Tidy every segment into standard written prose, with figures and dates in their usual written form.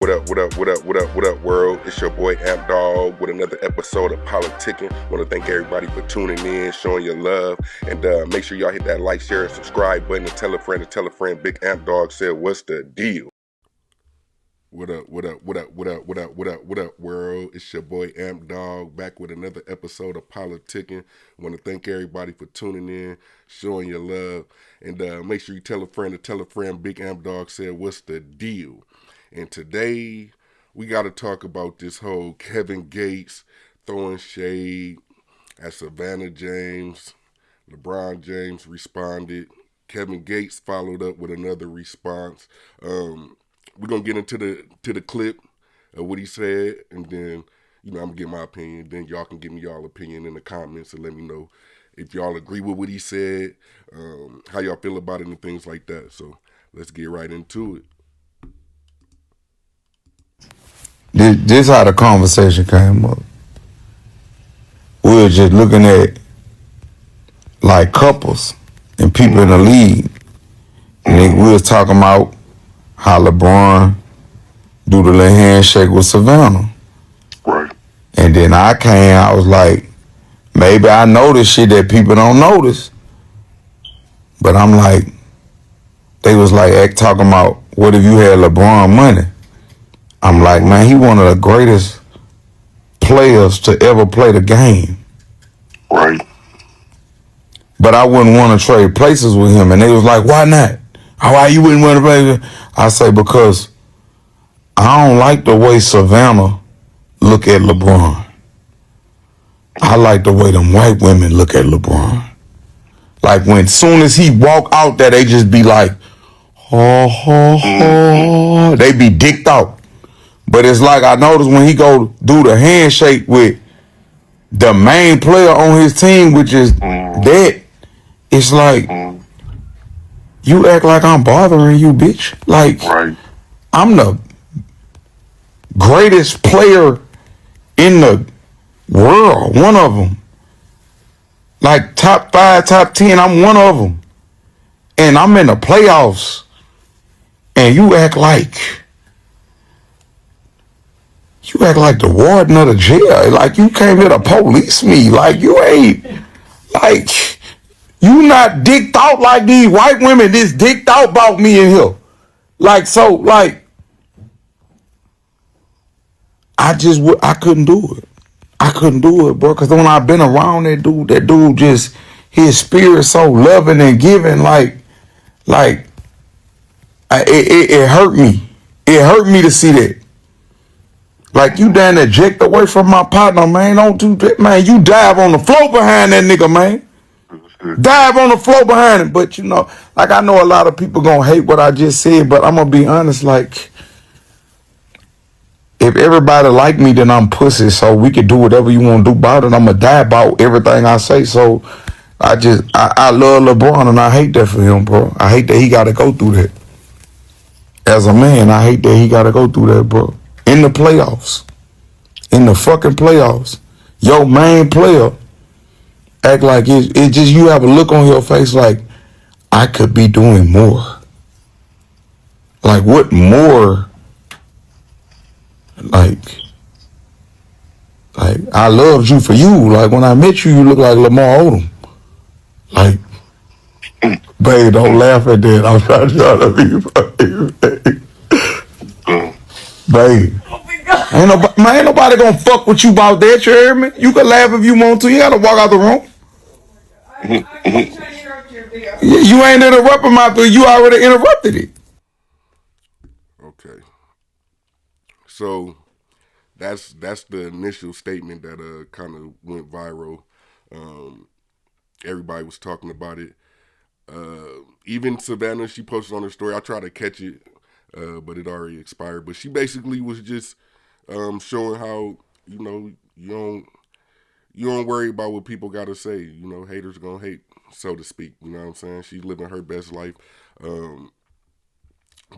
what up, world? It's your boy Amp Dog with another episode of Politickin. Want to thank everybody for tuning in, showing your love, and make sure y'all hit that like, share, and subscribe button and tell a friend to tell a friend. Big Amp Dog said, "What's the deal?" What up, world? It's your boy Amp Dog back with another episode of Politickin. Want to thank everybody for tuning in, showing your love, and make sure you tell a friend to tell a friend. Big Amp Dog said, "What's the deal?" And today we got to talk about this whole Kevin Gates throwing shade at Savannah James. LeBron James responded. Kevin Gates followed up with another response. We're gonna get into the clip of what he said, and then I'm gonna get my opinion. Then y'all can give me y'all opinion in the comments and let me know if y'all agree with what he said, how y'all feel about it, and things like that. So let's get right into it. This how the conversation came up. We were just looking at like couples and people in the league, and we was talking about how LeBron do the little handshake with Savannah. Right. And then I was like, maybe I notice shit that people don't notice. But I'm like, they was like talking about, what if you had LeBron money? I'm like, man, he one of the greatest players to ever play the game. Right. But I wouldn't want to trade places with him. And they was like, why not? Why you wouldn't want to play with him? I say, because I don't like the way Savannah look at LeBron. I like the way them white women look at LeBron. Like when soon as he walk out there, they just be like, oh. They be dicked out. But it's like I noticed when he go do the handshake with the main player on his team, which is that, it's like, you act like I'm bothering you, bitch. Like, Right. I'm the greatest player in the world, one of them. Like top 5, top 10, I'm one of them. And I'm in the playoffs. And you act like the warden of the jail. Like you came here to police me. Like you ain't, like, you not dicked out like these white women just dicked out about me in here. Like, so, like, I couldn't do it. I couldn't do it, bro. Because when I've been around that dude just, his spirit so loving and giving, it hurt me. It hurt me to see that. Like, you down there eject away from my partner, man. Don't do that, man. You dive on the floor behind that nigga, man. Dive on the floor behind him. But, like, I know a lot of people gonna hate what I just said, but I'm gonna be honest, like, if everybody like me, then I'm pussy, so we can do whatever you want to do about it. I'm gonna die about everything I say, so I love LeBron, and I hate that for him, bro. I hate that he gotta go through that. As a man, I hate that he gotta go through that, bro. In the playoffs. In the fucking playoffs. Your main player act like it just, you have a look on your face like, I could be doing more. Like, what more? Like, I loved you for you. Like, when I met you, you look like Lamar Odom. Like, babe, don't laugh at that. I'm trying to be babe. Babe. Ain't nobody gonna fuck with you about that, you hear me? You can laugh if you want to. You gotta walk out the room. I ain't trying to interrupt your video. You ain't interrupting my video. You already interrupted it. Okay. So that's the initial statement that kind of went viral. Everybody was talking about it. Even Savannah, she posted on her story. I tried to catch it, but it already expired. But she basically was just showing how you don't worry about what people got to say. Haters gonna hate, so to speak. You know what I'm saying? She's living her best life.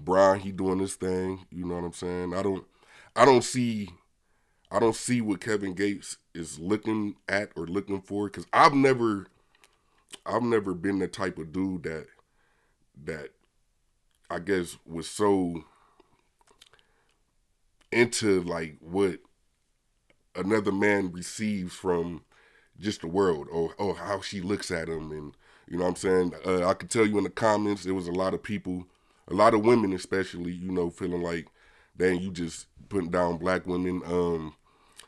Brian, he doing this thing. You know what I'm saying? I don't see what Kevin Gates is looking at or looking for, because I've never been the type of dude that I guess was so into like what another man receives from just the world, or how she looks at him. And you know what I'm saying, I could tell you in the comments there was a lot of people, a lot of women especially, you know, feeling like, dang, you just putting down black women.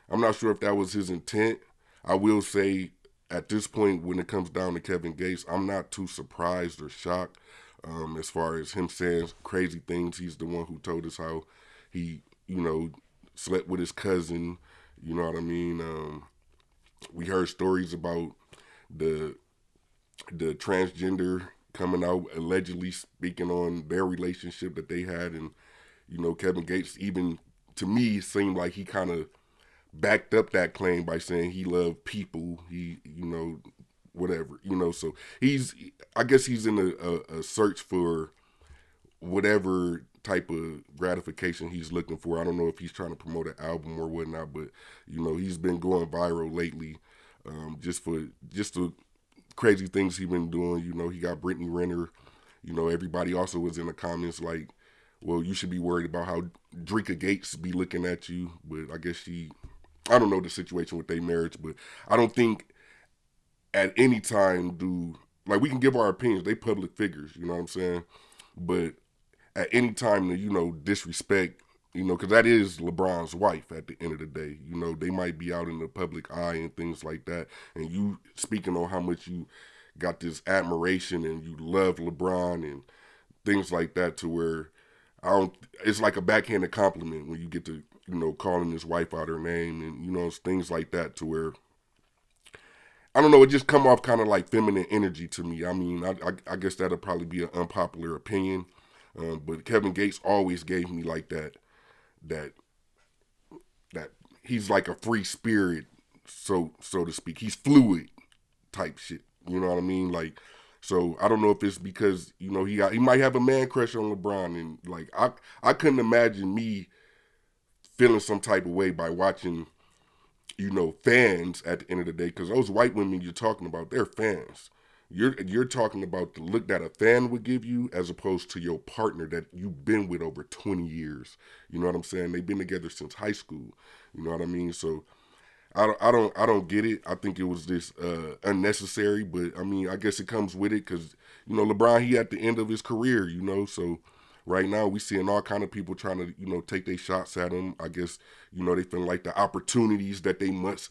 I'm not sure if that was his intent. I will say at this point, when it comes down to Kevin Gates, I'm not too surprised or shocked, as far as him saying crazy things. He's the one who told us how he, you know, slept with his cousin. You know what I mean? We heard stories about the transgender coming out allegedly speaking on their relationship that they had, and you know, Kevin Gates, even to me, seemed like he kind of backed up that claim by saying he loved people. He, you know, whatever, you know. So I guess he's in a search for whatever type of gratification he's looking for. I don't know if he's trying to promote an album or whatnot, but you know, he's been going viral lately, just the crazy things he's been doing. You know, he got Brittany Renner. You know, everybody also was in the comments like, well, you should be worried about how Drika Gates be looking at you. But I guess I don't know the situation with their marriage, but I don't think at any time like, we can give our opinions. They public figures, you know what I'm saying? But at any time to, you know, disrespect, you know, because that is LeBron's wife at the end of the day. You know, they might be out in the public eye and things like that. And you speaking on how much you got this admiration and you love LeBron and things like that, to where it's like a backhanded compliment when you get to, you know, calling his wife out her name and, you know, things like that, to where, I don't know, it just come off kind of like feminine energy to me. I mean, I guess that'll probably be an unpopular opinion. But Kevin Gates always gave me like that he's like a free spirit, so to speak. He's fluid type shit. You know what I mean? Like, so I don't know if it's because, you know, he might have a man crush on LeBron, and like I couldn't imagine me feeling some type of way by watching, you know, fans at the end of the day, because those white women you're talking about, they're fans. You're talking about the look that a fan would give you, as opposed to your partner that you've been with over 20 years. You know what I'm saying? They've been together since high school. You know what I mean? So I don't get it. I think it was just unnecessary, but I mean, I guess it comes with it because, you know, LeBron, he at the end of his career, you know, so right now we seeing all kind of people trying to, you know, take their shots at him. I guess, you know, they feel like the opportunities that they once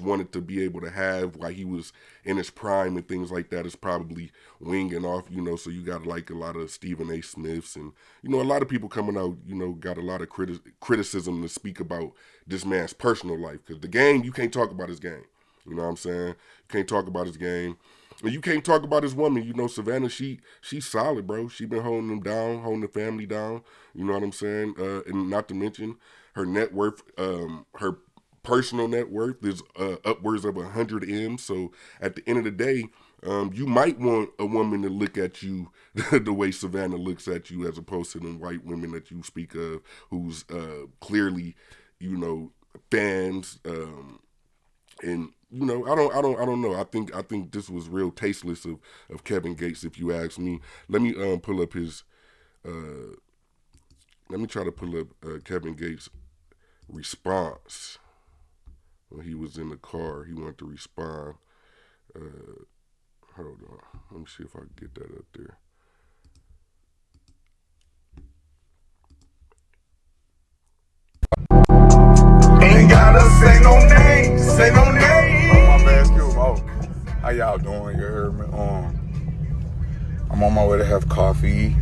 wanted to be able to have while he was in his prime and things like that is probably winging off, you know. So you got like a lot of Stephen A. Smiths and, you know, a lot of people coming out, you know, got a lot of criticism to speak about this man's personal life, because the game, you can't talk about his game. You know what I'm saying? You can't talk about his game. And you can't talk about his woman. You know, Savannah, she's solid, bro. She been holding him down, holding the family down. You know what I'm saying? And not to mention her net worth, her personal net worth is upwards of 100 M. So at the end of the day, you might want a woman to look at you the way Savannah looks at you, as opposed to them white women that you speak of, who's clearly, you know, fans. And you know, I don't know. I think this was real tasteless of Kevin Gates, if you ask me. Let me pull up his. Let me try to pull up Kevin Gates' response when he was in the car. He wanted to respond. Hold on. Let me see if I can get that up there. Ain't gotta say no name, say no name. Oh, my bad, excuse me. Oh, how y'all doing? You heard me? I'm on my way to have coffee.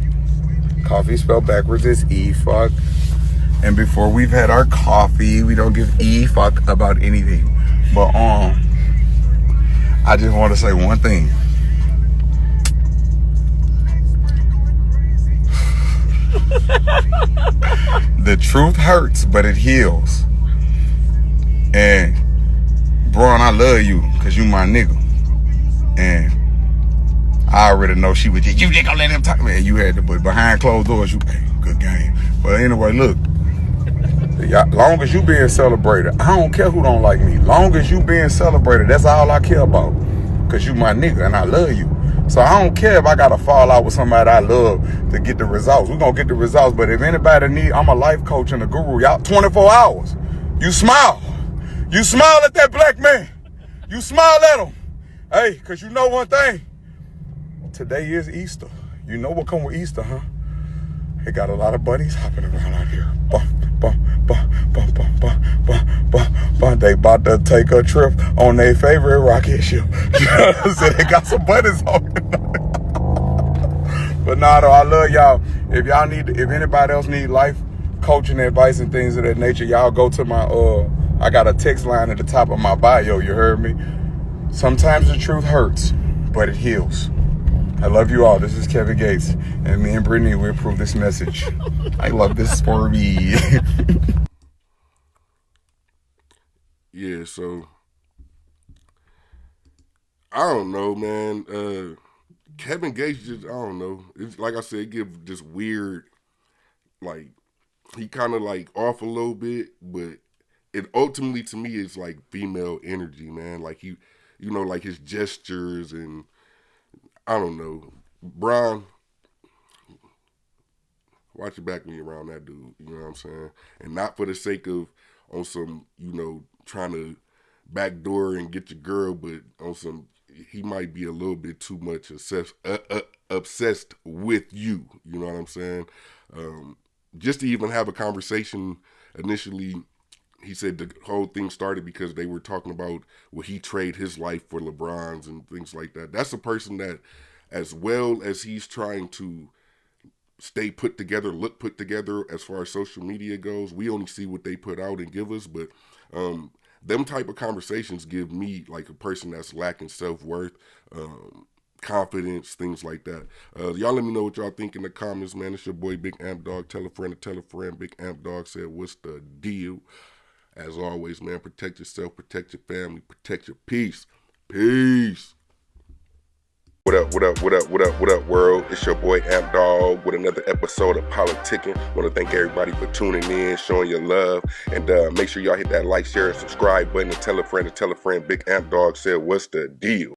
Coffee spelled backwards is E-fuck. And before we've had our coffee, we don't give E-fuck about anything. But I just want to say one thing. The truth hurts, but it heals. And Braun, I love you because you my nigga. And I already know she was just, you just gonna let him talk. Man, you had to, but behind closed doors, you, hey, good game. But anyway, look, long as you being celebrated, I don't care who don't like me. Long as you being celebrated, that's all I care about. Because you my nigga and I love you. So I don't care if I got to fall out with somebody I love to get the results. We're going to get the results. But if anybody need, I'm a life coach and a guru. Y'all 24 hours. You smile. You smile at that black man. You smile at him. Hey, because you know one thing. Today is Easter. You know what come with Easter, huh? They got a lot of bunnies hopping around out here. They about to take a trip on their favorite rocket ship. So they got some bunnies on it. But nah, though, I love y'all. If anybody else need life coaching advice and things of that nature, y'all go to my I got a text line at the top of my bio. You heard me? Sometimes the truth hurts, but it heals. I love you all. This is Kevin Gates, and me and Brittany will approve this message. I love this for me. Yeah, so I don't know, man. Kevin Gates just, I don't know. It's like I said, it give this weird, like, he kind of like off a little bit, but it ultimately to me is like female energy, man. Like you know, like his gestures and I don't know. Brian, watch your back when you're around that dude. You know what I'm saying? And not for the sake of on some, you know, trying to backdoor and get your girl, but on some, he might be a little bit too much obsessed with you. You know what I'm saying? Just to even have a conversation initially, he said the whole thing started because they were talking about will he trade his life for LeBron's and things like that. That's a person that, as well as he's trying to stay put together, look put together as far as social media goes, we only see what they put out and give us, but them type of conversations give me like a person that's lacking self-worth, confidence, things like that. Y'all let me know what y'all think in the comments, man. It's your boy Big Amp Dog. Tell a friend to tell a friend. Big Amp Dog said, what's the deal? As always, man, protect yourself, protect your family, protect your peace. Peace. What up, what up, what up, what up, what up, world? It's your boy Amp Dog with another episode of Politickin. Want to thank everybody for tuning in, showing your love, and make sure y'all hit that like, share, and subscribe button and tell a friend to tell a friend. Big Amp Dog said, what's the deal?